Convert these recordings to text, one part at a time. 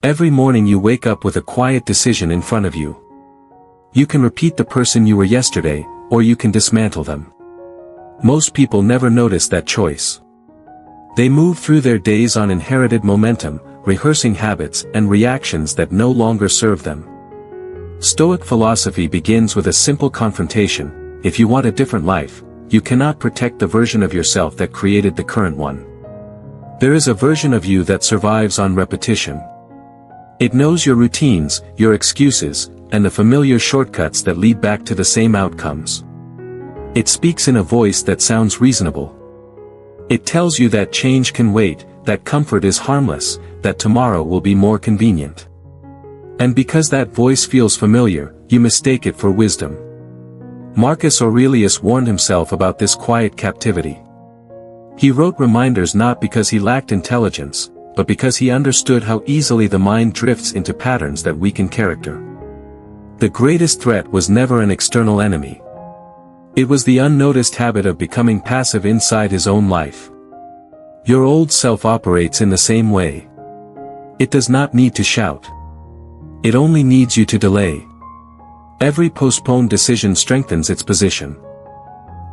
Every morning you wake up with a quiet decision in front of you. You can repeat the person you were yesterday, or you can dismantle them. Most people never notice that choice. They move through their days on inherited momentum, rehearsing habits and reactions that no longer serve them. Stoic philosophy begins with a simple confrontation: if you want a different life, you cannot protect the version of yourself that created the current one. There is a version of you that survives on repetition. It knows your routines, your excuses, and the familiar shortcuts that lead back to the same outcomes. It speaks in a voice that sounds reasonable. It tells you that change can wait, that comfort is harmless, that tomorrow will be more convenient. And because that voice feels familiar, you mistake it for wisdom. Marcus Aurelius warned himself about this quiet captivity. He wrote reminders not because he lacked intelligence, but because he understood how easily the mind drifts into patterns that weaken character. The greatest threat was never an external enemy. It was the unnoticed habit of becoming passive inside his own life. Your old self operates in the same way. It does not need to shout. It only needs you to delay. Every postponed decision strengthens its position.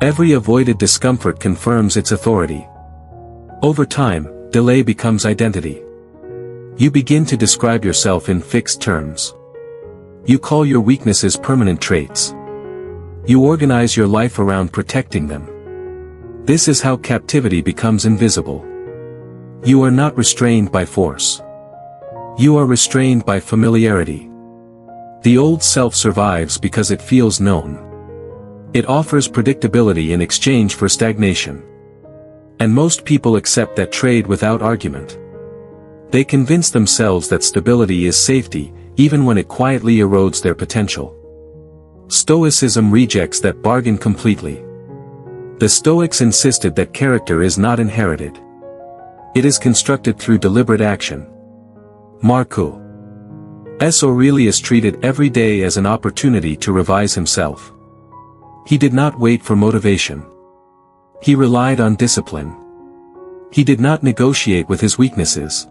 Every avoided discomfort confirms its authority. Over time, delay becomes identity. You begin to describe yourself in fixed terms. You call your weaknesses permanent traits. You organize your life around protecting them. This is how captivity becomes invisible. You are not restrained by force. You are restrained by familiarity. The old self survives because it feels known. It offers predictability in exchange for stagnation. And most people accept that trade without argument. They convince themselves that stability is safety, even when it quietly erodes their potential. Stoicism rejects that bargain completely. The Stoics insisted that character is not inherited. It is constructed through deliberate action. Marcus Aurelius treated every day as an opportunity to revise himself. He did not wait for motivation. He relied on discipline. He did not negotiate with his weaknesses.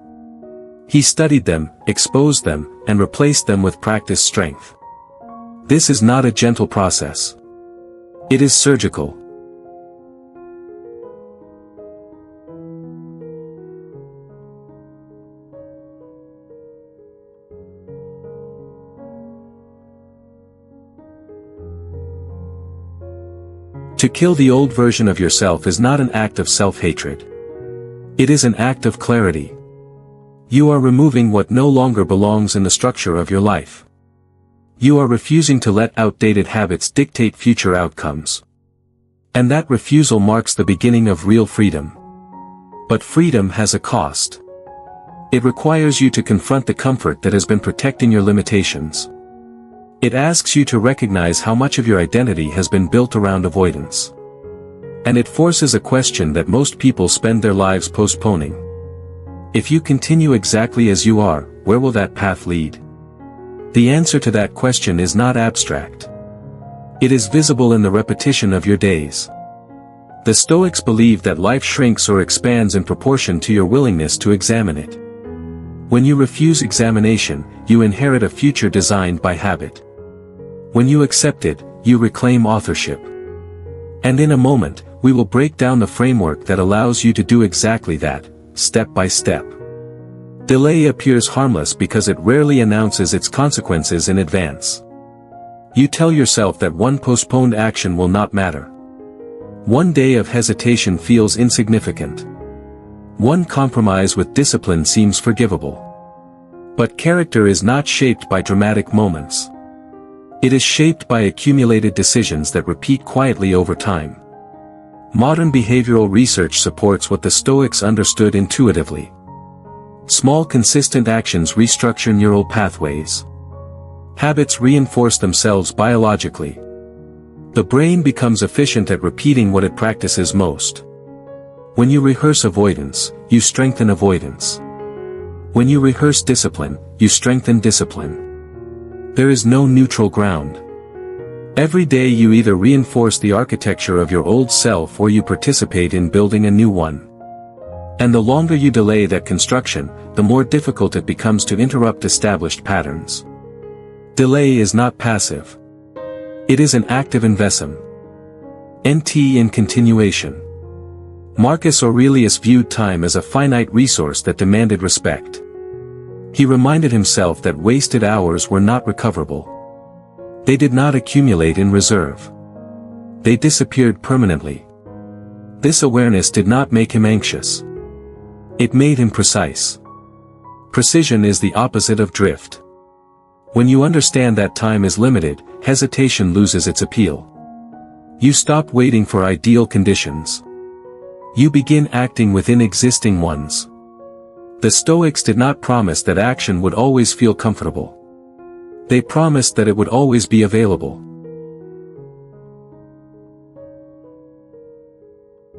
He studied them, exposed them, and replaced them with practiced strength. This is not a gentle process. It is surgical. To kill the old version of yourself is not an act of self-hatred. It is an act of clarity. You are removing what no longer belongs in the structure of your life. You are refusing to let outdated habits dictate future outcomes. And that refusal marks the beginning of real freedom. But freedom has a cost. It requires you to confront the comfort that has been protecting your limitations. It asks you to recognize how much of your identity has been built around avoidance. And it forces a question that most people spend their lives postponing. If you continue exactly as you are, where will that path lead? The answer to that question is not abstract. It is visible in the repetition of your days. The Stoics believe that life shrinks or expands in proportion to your willingness to examine it. When you refuse examination, you inherit a future designed by habit. When you accept it, you reclaim authorship. And in a moment, we will break down the framework that allows you to do exactly that, step by step. Delay appears harmless because it rarely announces its consequences in advance. You tell yourself that one postponed action will not matter. One day of hesitation feels insignificant. One compromise with discipline seems forgivable. But character is not shaped by dramatic moments. It is shaped by accumulated decisions that repeat quietly over time. Modern behavioral research supports what the Stoics understood intuitively. Small consistent actions restructure neural pathways. Habits reinforce themselves biologically. The brain becomes efficient at repeating what it practices most. When you rehearse avoidance, you strengthen avoidance. When you rehearse discipline, you strengthen discipline. There is no neutral ground. Every day you either reinforce the architecture of your old self or you participate in building a new one. And the longer you delay that construction, the more difficult it becomes to interrupt established patterns. Delay is not passive. It is an active investment. In continuation. Marcus Aurelius viewed time as a finite resource that demanded respect. He reminded himself that wasted hours were not recoverable. They did not accumulate in reserve. They disappeared permanently. This awareness did not make him anxious. It made him precise. Precision is the opposite of drift. When you understand that time is limited, hesitation loses its appeal. You stop waiting for ideal conditions. You begin acting within existing ones. The Stoics did not promise that action would always feel comfortable. They promised that it would always be available.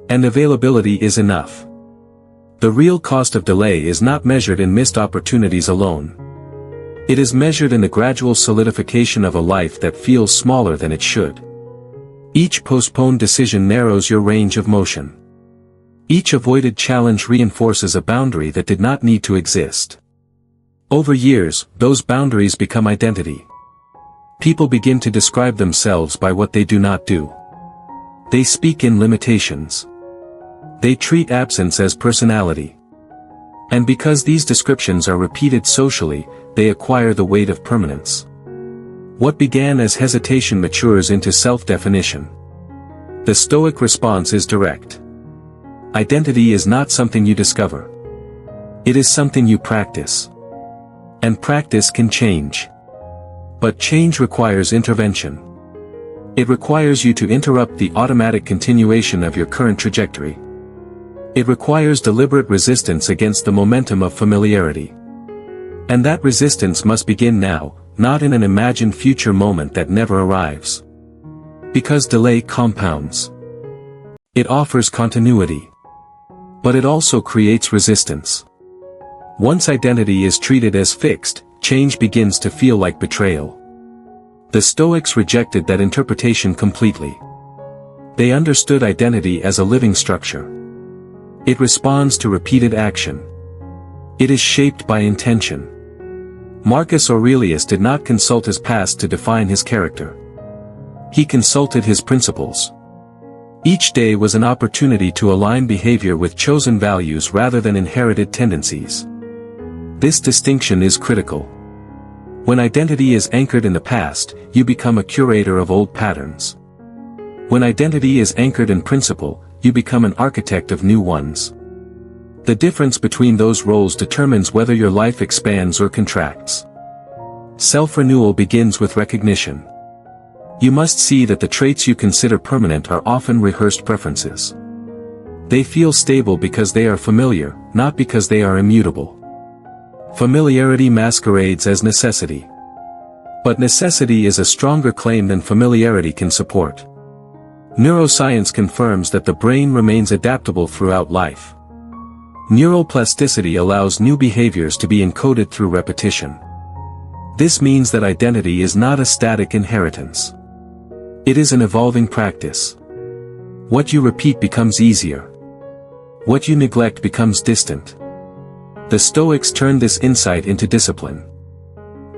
And availability is enough. The real cost of delay is not measured in missed opportunities alone. It is measured in the gradual solidification of a life that feels smaller than it should. Each postponed decision narrows your range of motion. Each avoided challenge reinforces a boundary that did not need to exist. Over years, those boundaries become identity. People begin to describe themselves by what they do not do. They speak in limitations. They treat absence as personality. And because these descriptions are repeated socially, they acquire the weight of permanence. What began as hesitation matures into self-definition. The Stoic response is direct. Identity is not something you discover. It is something you practice. And practice can change. But change requires intervention. It requires you to interrupt the automatic continuation of your current trajectory. It requires deliberate resistance against the momentum of familiarity. And that resistance must begin now, not in an imagined future moment that never arrives. Because delay compounds. It offers continuity. But it also creates resistance. Once identity is treated as fixed, change begins to feel like betrayal. The Stoics rejected that interpretation completely. They understood identity as a living structure. It responds to repeated action. It is shaped by intention. Marcus Aurelius did not consult his past to define his character. He consulted his principles. Each day was an opportunity to align behavior with chosen values rather than inherited tendencies. This distinction is critical. When identity is anchored in the past, you become a curator of old patterns. When identity is anchored in principle, you become an architect of new ones. The difference between those roles determines whether your life expands or contracts. Self-renewal begins with recognition. You must see that the traits you consider permanent are often rehearsed preferences. They feel stable because they are familiar, not because they are immutable. Familiarity masquerades as necessity. But necessity is a stronger claim than familiarity can support. Neuroscience confirms that the brain remains adaptable throughout life. Neuroplasticity allows new behaviors to be encoded through repetition. This means that identity is not a static inheritance. It is an evolving practice. What you repeat becomes easier. What you neglect becomes distant. The Stoics turned this insight into discipline.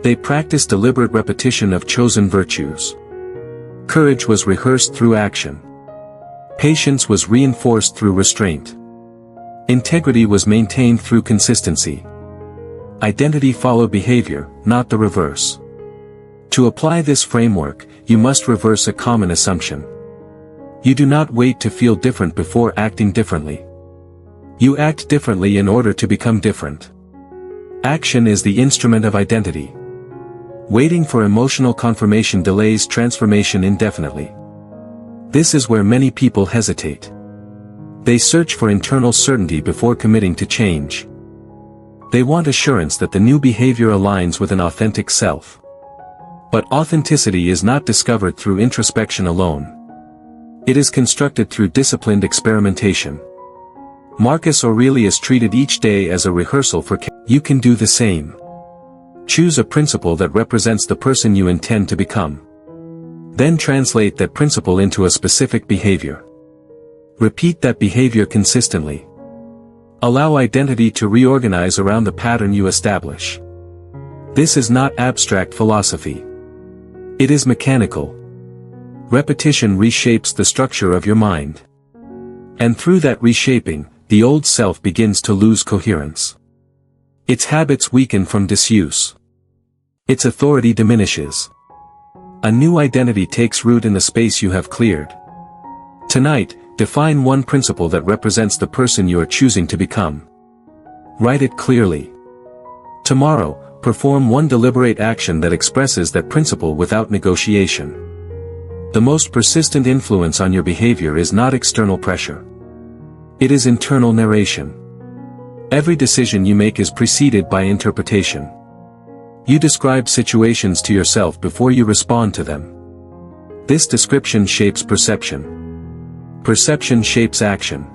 They practiced deliberate repetition of chosen virtues. Courage was rehearsed through action. Patience was reinforced through restraint. Integrity was maintained through consistency. Identity followed behavior, not the reverse. To apply this framework, you must reverse a common assumption. You do not wait to feel different before acting differently. You act differently in order to become different. Action is the instrument of identity. Waiting for emotional confirmation delays transformation indefinitely. This is where many people hesitate. They search for internal certainty before committing to change. They want assurance that the new behavior aligns with an authentic self. But authenticity is not discovered through introspection alone. It is constructed through disciplined experimentation. Marcus Aurelius treated each day as a rehearsal for you can do the same. Choose a principle that represents the person you intend to become. Then translate that principle into a specific behavior. Repeat that behavior consistently. Allow identity to reorganize around the pattern you establish. This is not abstract philosophy. It is mechanical. Repetition reshapes the structure of your mind. And through that reshaping, the old self begins to lose coherence. Its habits weaken from disuse. Its authority diminishes. A new identity takes root in the space you have cleared. Tonight, define one principle that represents the person you are choosing to become. Write it clearly. Tomorrow, perform one deliberate action that expresses that principle without negotiation. The most persistent influence on your behavior is not external pressure. It is internal narration. Every decision you make is preceded by interpretation. You describe situations to yourself before you respond to them. This description shapes perception. Perception shapes action.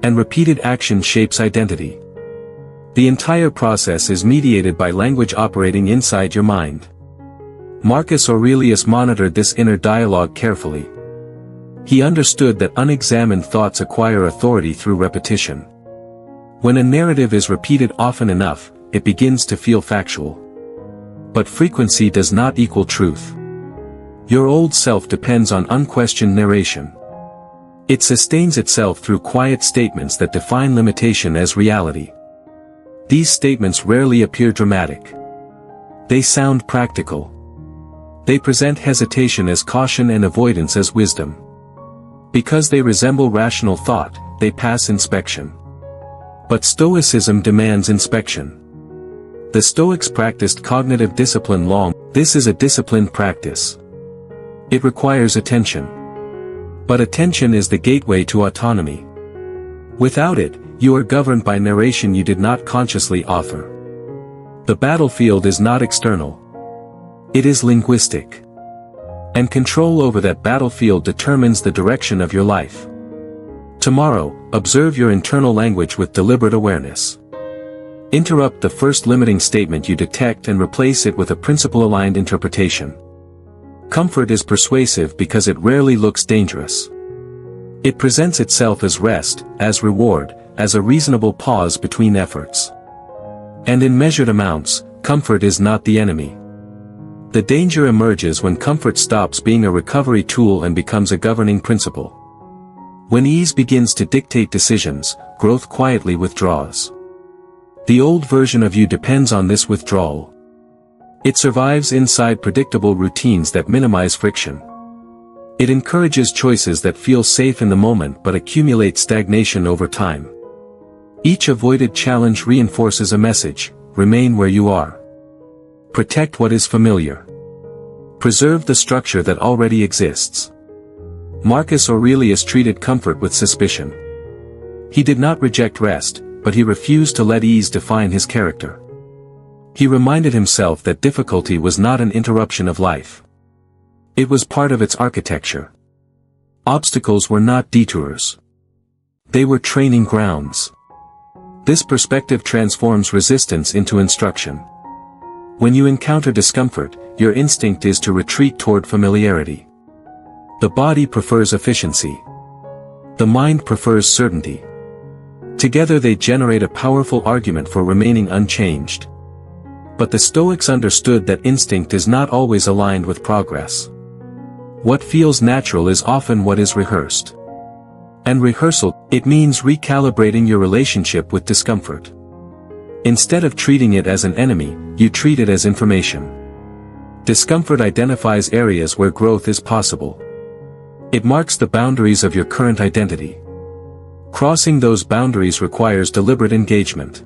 And repeated action shapes identity. The entire process is mediated by language operating inside your mind. Marcus Aurelius monitored this inner dialogue carefully. He understood that unexamined thoughts acquire authority through repetition. When a narrative is repeated often enough, it begins to feel factual. But frequency does not equal truth. Your old self depends on unquestioned narration. It sustains itself through quiet statements that define limitation as reality. These statements rarely appear dramatic. They sound practical. They present hesitation as caution and avoidance as wisdom. Because they resemble rational thought, they pass inspection. But Stoicism demands inspection. The Stoics practiced cognitive discipline long. This is a disciplined practice. It requires attention. But attention is the gateway to autonomy. Without it, you are governed by narration you did not consciously author. The battlefield is not external. It is linguistic. And control over that battlefield determines the direction of your life. Tomorrow, observe your internal language with deliberate awareness. Interrupt the first limiting statement you detect and replace it with a principle-aligned interpretation. Comfort is persuasive because it rarely looks dangerous. It presents itself as rest, as reward, as a reasonable pause between efforts. And in measured amounts, comfort is not the enemy. The danger emerges when comfort stops being a recovery tool and becomes a governing principle. When ease begins to dictate decisions, growth quietly withdraws. The old version of you depends on this withdrawal. It survives inside predictable routines that minimize friction. It encourages choices that feel safe in the moment but accumulate stagnation over time. Each avoided challenge reinforces a message: remain where you are. Protect what is familiar. Preserve the structure that already exists. Marcus Aurelius treated comfort with suspicion. He did not reject rest, but he refused to let ease define his character. He reminded himself that difficulty was not an interruption of life. It was part of its architecture. Obstacles were not detours. They were training grounds. This perspective transforms resistance into instruction. When you encounter discomfort, your instinct is to retreat toward familiarity. The body prefers efficiency. The mind prefers certainty. Together they generate a powerful argument for remaining unchanged. But the Stoics understood that instinct is not always aligned with progress. What feels natural is often what is rehearsed. And rehearsal, it means recalibrating your relationship with discomfort. Instead of treating it as an enemy, you treat it as information. Discomfort identifies areas where growth is possible. It marks the boundaries of your current identity. Crossing those boundaries requires deliberate engagement.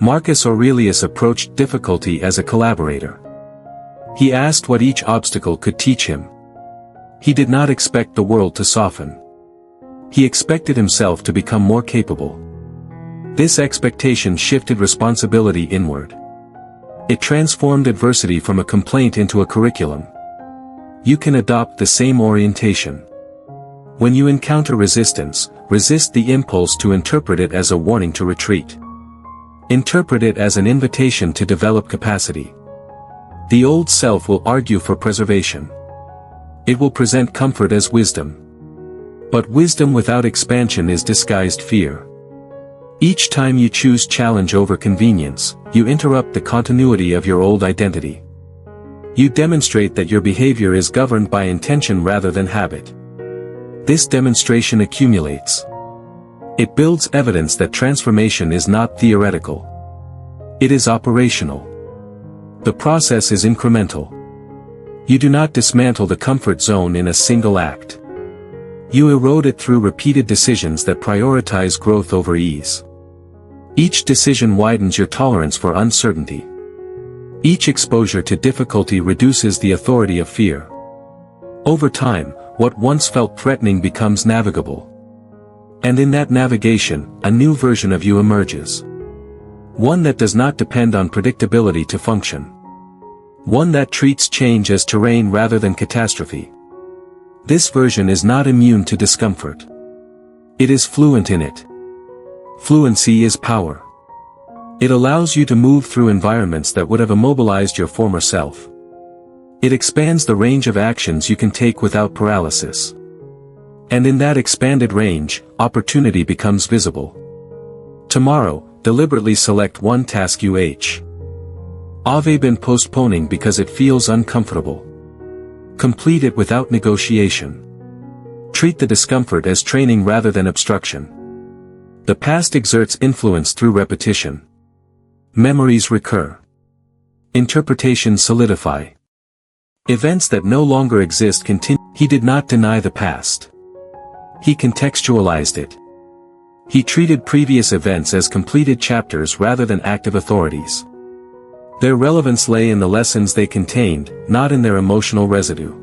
Marcus Aurelius approached difficulty as a collaborator. He asked what each obstacle could teach him. He did not expect the world to soften. He expected himself to become more capable. This expectation shifted responsibility inward. It transformed adversity from a complaint into a curriculum. You can adopt the same orientation. When you encounter resistance, resist the impulse to interpret it as a warning to retreat. Interpret it as an invitation to develop capacity. The old self will argue for preservation. It will present comfort as wisdom. But wisdom without expansion is disguised fear. Each time you choose challenge over convenience, you interrupt the continuity of your old identity. You demonstrate that your behavior is governed by intention rather than habit. This demonstration accumulates. It builds evidence that transformation is not theoretical. It is operational. The process is incremental. You do not dismantle the comfort zone in a single act. You erode it through repeated decisions that prioritize growth over ease. Each decision widens your tolerance for uncertainty. Each exposure to difficulty reduces the authority of fear. Over time, what once felt threatening becomes navigable. And in that navigation, a new version of you emerges. One that does not depend on predictability to function. One that treats change as terrain rather than catastrophe. This version is not immune to discomfort. It is fluent in it. Fluency is power. It allows you to move through environments that would have immobilized your former self. It expands the range of actions you can take without paralysis. And in that expanded range, opportunity becomes visible. Tomorrow, deliberately select one task you have been postponing because it feels uncomfortable. Complete it without negotiation. Treat the discomfort as training rather than obstruction. The past exerts influence through repetition. Memories recur. Interpretations solidify. Events that no longer exist continue. He did not deny the past. He contextualized it. He treated previous events as completed chapters rather than active authorities. Their relevance lay in the lessons they contained, not in their emotional residue.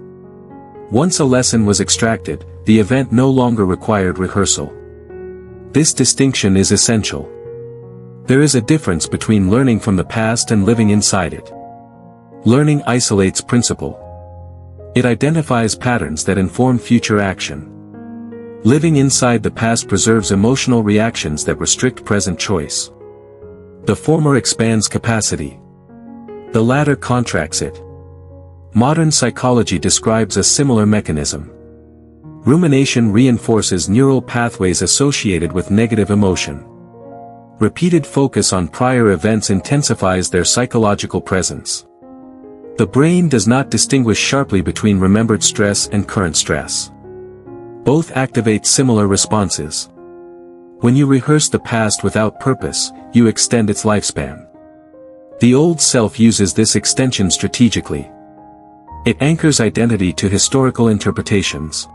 Once a lesson was extracted, the event no longer required rehearsal. This distinction is essential. There is a difference between learning from the past and living inside it. Learning isolates principle. It identifies patterns that inform future action. Living inside the past preserves emotional reactions that restrict present choice. The former expands capacity. The latter contracts it. Modern psychology describes a similar mechanism. Rumination reinforces neural pathways associated with negative emotion. Repeated focus on prior events intensifies their psychological presence. The brain does not distinguish sharply between remembered stress and current stress. Both activate similar responses. When you rehearse the past without purpose, you extend its lifespan. The old self uses this extension strategically. It anchors identity to historical interpretations.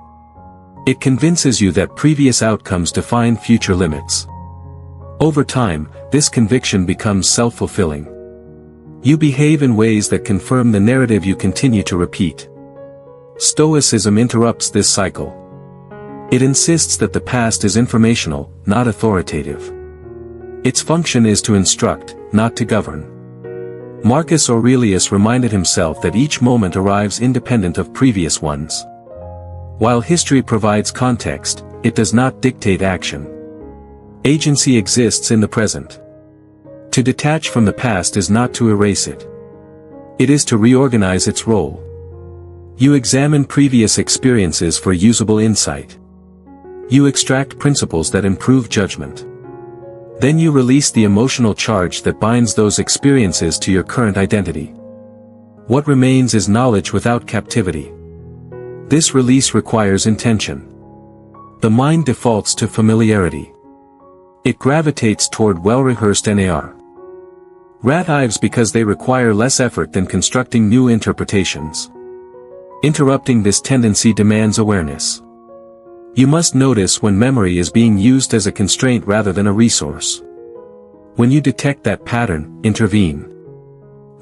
It convinces you that previous outcomes define future limits. Over time, this conviction becomes self-fulfilling. You behave in ways that confirm the narrative you continue to repeat. Stoicism interrupts this cycle. It insists that the past is informational, not authoritative. Its function is to instruct, not to govern. Marcus Aurelius reminded himself that each moment arrives independent of previous ones. While history provides context, it does not dictate action. Agency exists in the present. To detach from the past is not to erase it. It is to reorganize its role. You examine previous experiences for usable insight. You extract principles that improve judgment. Then you release the emotional charge that binds those experiences to your current identity. What remains is knowledge without captivity. This release requires intention. The mind defaults to familiarity. It gravitates toward well-rehearsed narratives because they require less effort than constructing new interpretations. Interrupting this tendency demands awareness. You must notice when memory is being used as a constraint rather than a resource. When you detect that pattern, intervene.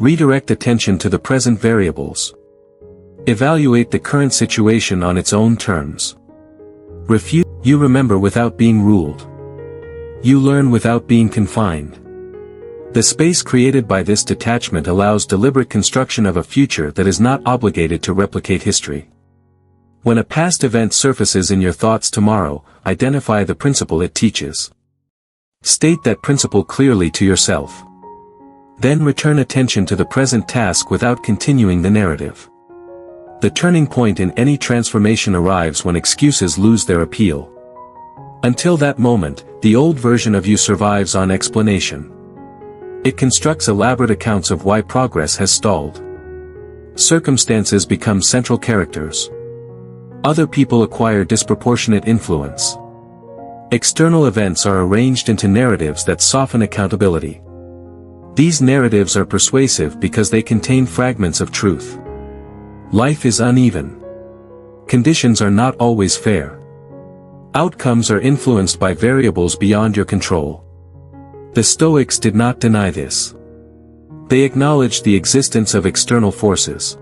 Redirect attention to the present variables. Evaluate the current situation on its own terms. You remember without being ruled. You learn without being confined. The space created by this detachment allows deliberate construction of a future that is not obligated to replicate history. When a past event surfaces in your thoughts tomorrow, identify the principle it teaches. State that principle clearly to yourself. Then return attention to the present task without continuing the narrative. The turning point in any transformation arrives when excuses lose their appeal. Until that moment, the old version of you survives on explanation. It constructs elaborate accounts of why progress has stalled. Circumstances become central characters. Other people acquire disproportionate influence. External events are arranged into narratives that soften accountability. These narratives are persuasive because they contain fragments of truth. Life is uneven. Conditions are not always fair. Outcomes are influenced by variables beyond your control. The Stoics did not deny this. They acknowledged the existence of external forces.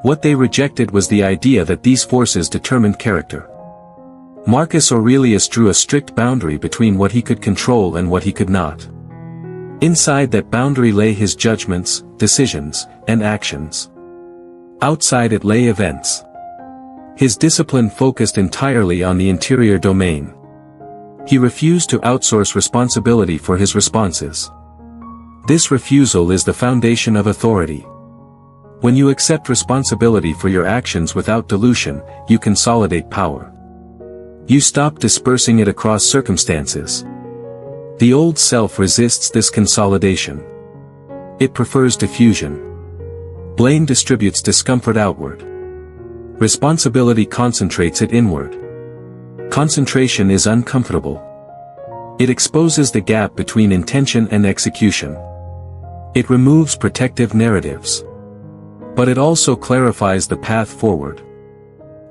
What they rejected was the idea that these forces determined character. Marcus Aurelius drew a strict boundary between what he could control and what he could not. Inside that boundary lay his judgments, decisions, and actions. Outside it lay events. His discipline focused entirely on the interior domain. He refused to outsource responsibility for his responses. This refusal is the foundation of authority. When you accept responsibility for your actions without dilution, you consolidate power. You stop dispersing it across circumstances. The old self resists this consolidation. It prefers diffusion. Blame distributes discomfort outward. Responsibility concentrates it inward. Concentration is uncomfortable. It exposes the gap between intention and execution. It removes protective narratives. But it also clarifies the path forward.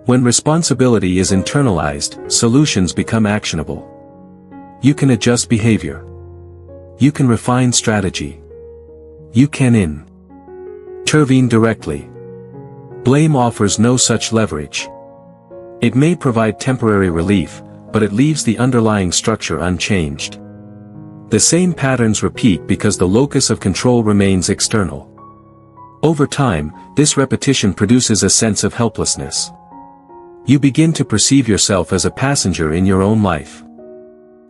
When responsibility is internalized, solutions become actionable. You can adjust behavior. You can refine strategy. You can intervene directly. Blame offers no such leverage. It may provide temporary relief, but it leaves the underlying structure unchanged. The same patterns repeat because the locus of control remains external. Over time, this repetition produces a sense of helplessness. You begin to perceive yourself as a passenger in your own life.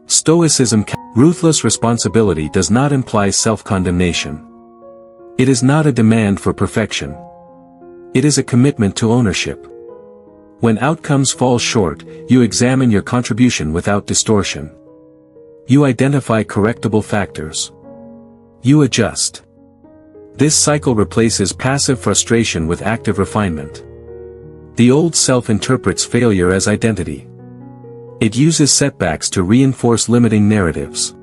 Stoicism. Ruthless responsibility does not imply self-condemnation. It is not a demand for perfection. It is a commitment to ownership. When outcomes fall short, you examine your contribution without distortion. You identify correctable factors. You adjust. This cycle replaces passive frustration with active refinement. The old self interprets failure as identity. It uses setbacks to reinforce limiting narratives.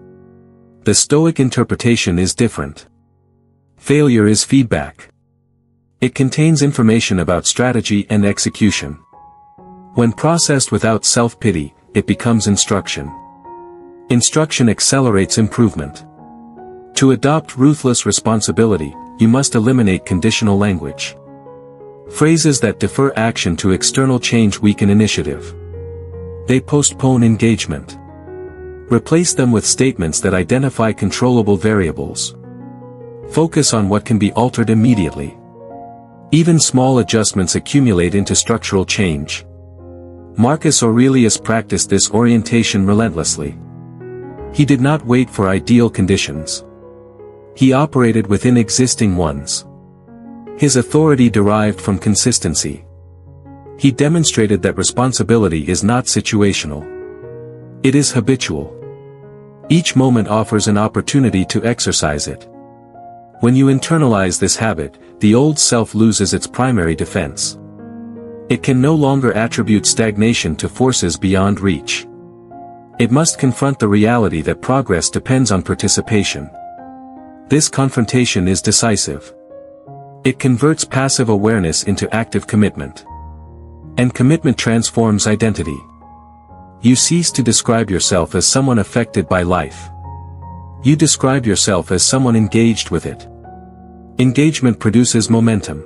The Stoic interpretation is different. Failure is feedback. It contains information about strategy and execution. When processed without self-pity, it becomes instruction. Instruction accelerates improvement. To adopt ruthless responsibility, you must eliminate conditional language. Phrases that defer action to external change weaken initiative. They postpone engagement. Replace them with statements that identify controllable variables. Focus on what can be altered immediately. Even small adjustments accumulate into structural change. Marcus Aurelius practiced this orientation relentlessly. He did not wait for ideal conditions. He operated within existing ones. His authority derived from consistency. He demonstrated that responsibility is not situational. It is habitual. Each moment offers an opportunity to exercise it. When you internalize this habit, the old self loses its primary defense. It can no longer attribute stagnation to forces beyond reach. It must confront the reality that progress depends on participation. This confrontation is decisive. It converts passive awareness into active commitment. And commitment transforms identity. You cease to describe yourself as someone affected by life. You describe yourself as someone engaged with it. Engagement produces momentum.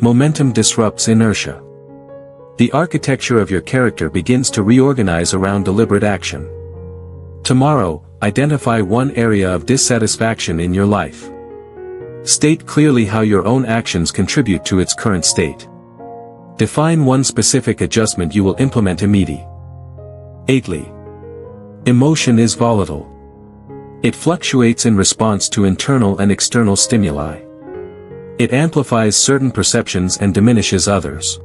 Momentum disrupts inertia. The architecture of your character begins to reorganize around deliberate action. Tomorrow, identify one area of dissatisfaction in your life. State clearly how your own actions contribute to its current state. Define one specific adjustment you will implement immediately. Emotion is volatile. It fluctuates in response to internal and external stimuli. It amplifies certain perceptions and diminishes others.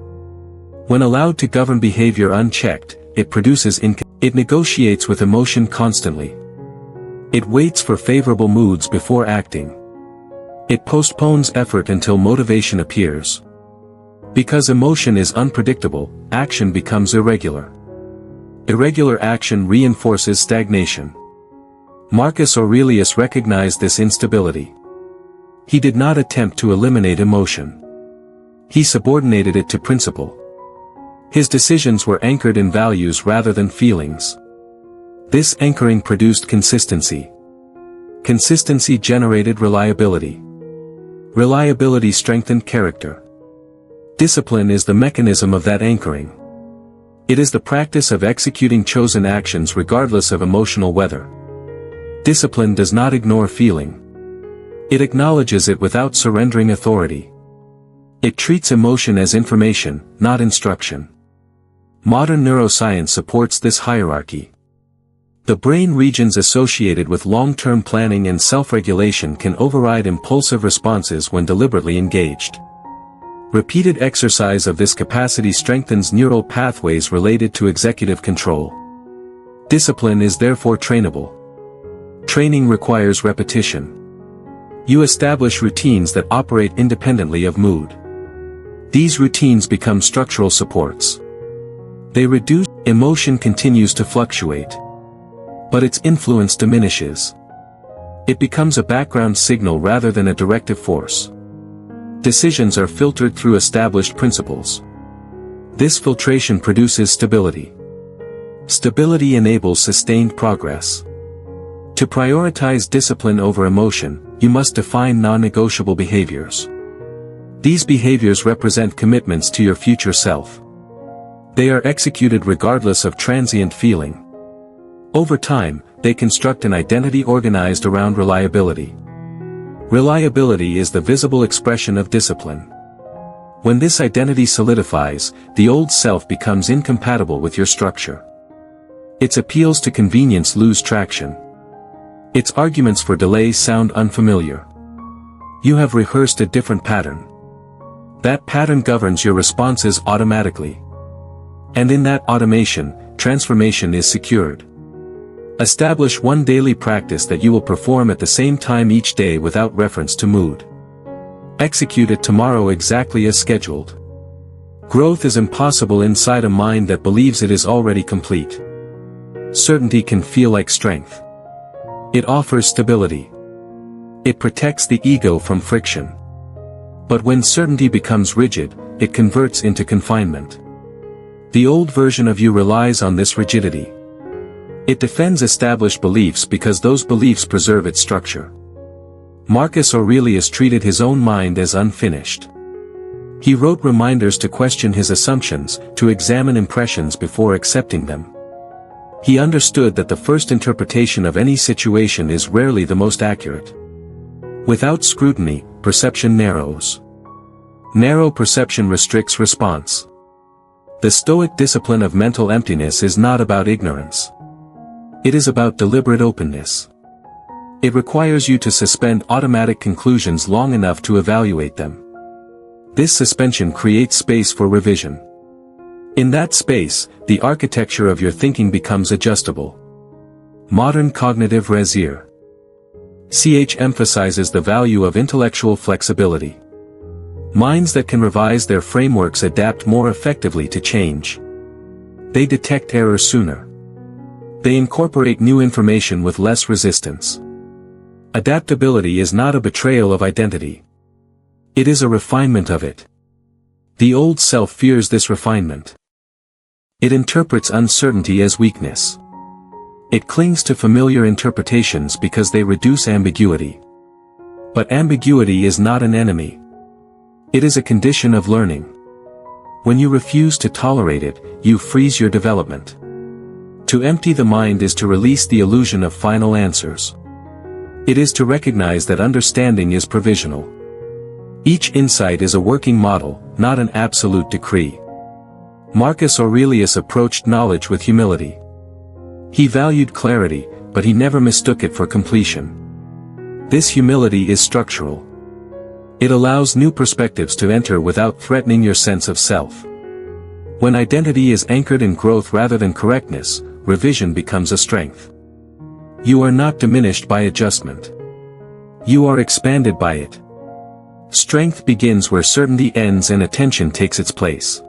When allowed to govern behavior unchecked, it produces It negotiates with emotion constantly. It waits for favorable moods before acting. It postpones effort until motivation appears. Because emotion is unpredictable, action becomes irregular. Irregular action reinforces stagnation. Marcus Aurelius recognized this instability. He did not attempt to eliminate emotion. He subordinated it to principle. His decisions were anchored in values rather than feelings. This anchoring produced consistency. Consistency generated reliability. Reliability strengthened character. Discipline is the mechanism of that anchoring. It is the practice of executing chosen actions regardless of emotional weather. Discipline does not ignore feeling. It acknowledges it without surrendering authority. It treats emotion as information, not instruction. Modern neuroscience supports this hierarchy. The brain regions associated with long-term planning and self-regulation can override impulsive responses when deliberately engaged. Repeated exercise of this capacity strengthens neural pathways related to executive control. Discipline is therefore trainable. Training requires repetition. You establish routines that operate independently of mood. These routines become structural supports. They reduce. Emotion continues to fluctuate. But its influence diminishes. It becomes a background signal rather than a directive force. Decisions are filtered through established principles. This filtration produces stability. Stability enables sustained progress. To prioritize discipline over emotion, you must define non-negotiable behaviors. These behaviors represent commitments to your future self. They are executed regardless of transient feeling. Over time, they construct an identity organized around reliability. Reliability is the visible expression of discipline. When this identity solidifies, the old self becomes incompatible with your structure. Its appeals to convenience lose traction. Its arguments for delay sound unfamiliar. You have rehearsed a different pattern. That pattern governs your responses automatically. And in that automation, transformation is secured. Establish one daily practice that you will perform at the same time each day without reference to mood. Execute it tomorrow exactly as scheduled. Growth is impossible inside a mind that believes it is already complete. Certainty can feel like strength. It offers stability. It protects the ego from friction. But when certainty becomes rigid, it converts into confinement. The old version of you relies on this rigidity. It defends established beliefs because those beliefs preserve its structure. Marcus Aurelius treated his own mind as unfinished. He wrote reminders to question his assumptions, to examine impressions before accepting them. He understood that the first interpretation of any situation is rarely the most accurate. Without scrutiny, perception narrows. Narrow perception restricts response. The Stoic discipline of mental emptiness is not about ignorance. It is about deliberate openness. It requires you to suspend automatic conclusions long enough to evaluate them. This suspension creates space for revision. In that space, the architecture of your thinking becomes adjustable. Modern cognitive rehearsing emphasizes the value of intellectual flexibility. Minds that can revise their frameworks adapt more effectively to change. They detect error sooner. They incorporate new information with less resistance. Adaptability is not a betrayal of identity. It is a refinement of it. The old self fears this refinement. It interprets uncertainty as weakness. It clings to familiar interpretations because they reduce ambiguity. But ambiguity is not an enemy. It is a condition of learning. When you refuse to tolerate it, you freeze your development. To empty the mind is to release the illusion of final answers. It is to recognize that understanding is provisional. Each insight is a working model, not an absolute decree. Marcus Aurelius approached knowledge with humility. He valued clarity, but he never mistook it for completion. This humility is structural. It allows new perspectives to enter without threatening your sense of self. When identity is anchored in growth rather than correctness, revision becomes a strength. You are not diminished by adjustment. You are expanded by it. Strength begins where certainty ends and attention takes its place.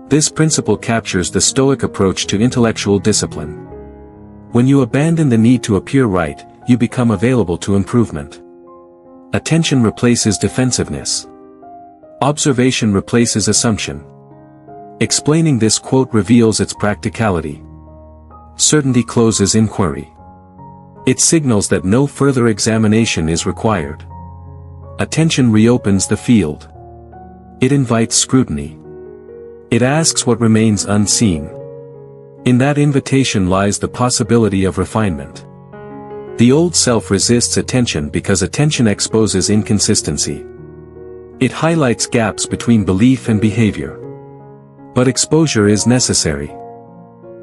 This principle captures the Stoic approach to intellectual discipline. When you abandon the need to appear right, you become available to improvement. Attention replaces defensiveness. Observation replaces assumption. Explaining this quote reveals its practicality. Certainty closes inquiry. It signals that no further examination is required. Attention reopens the field. It invites scrutiny. It asks what remains unseen. In that invitation lies the possibility of refinement. The old self resists attention because attention exposes inconsistency. It highlights gaps between belief and behavior. But exposure is necessary.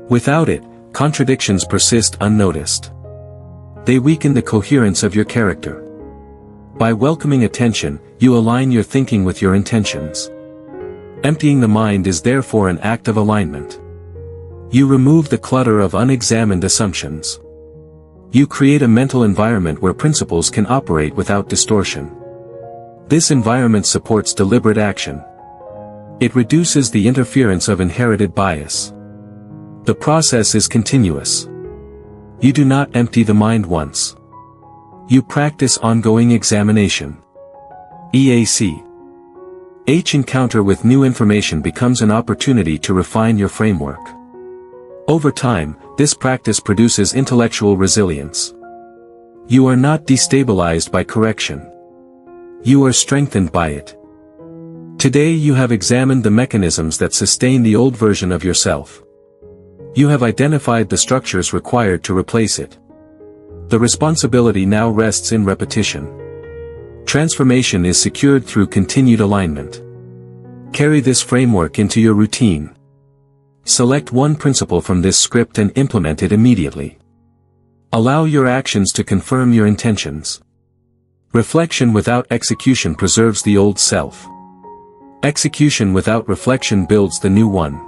Without it, contradictions persist unnoticed. They weaken the coherence of your character. By welcoming attention, you align your thinking with your intentions. Emptying the mind is therefore an act of alignment. You remove the clutter of unexamined assumptions. You create a mental environment where principles can operate without distortion. This environment supports deliberate action. It reduces the interference of inherited bias. The process is continuous. You do not empty the mind once. You practice ongoing examination. EAC. Each encounter with new information becomes an opportunity to refine your framework. Over time, this practice produces intellectual resilience. You are not destabilized by correction. You are strengthened by it. Today you have examined the mechanisms that sustain the old version of yourself. You have identified the structures required to replace it. The responsibility now rests in repetition. Transformation is secured through continued alignment. Carry this framework into your routine. Select one principle from this script and implement it immediately. Allow your actions to confirm your intentions. Reflection without execution preserves the old self. Execution without reflection builds the new one.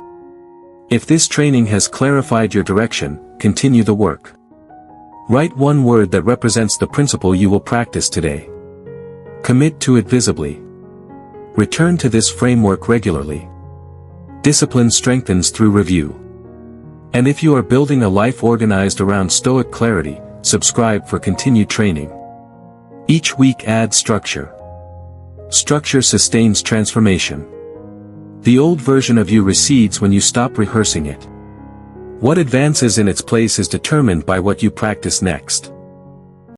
If this training has clarified your direction, continue the work. Write one word that represents the principle you will practice today. Commit to it visibly. Return to this framework regularly. Discipline strengthens through review. And if you are building a life organized around Stoic clarity, subscribe for continued training. Each week adds structure. Structure sustains transformation. The old version of you recedes when you stop rehearsing it. What advances in its place is determined by what you practice next.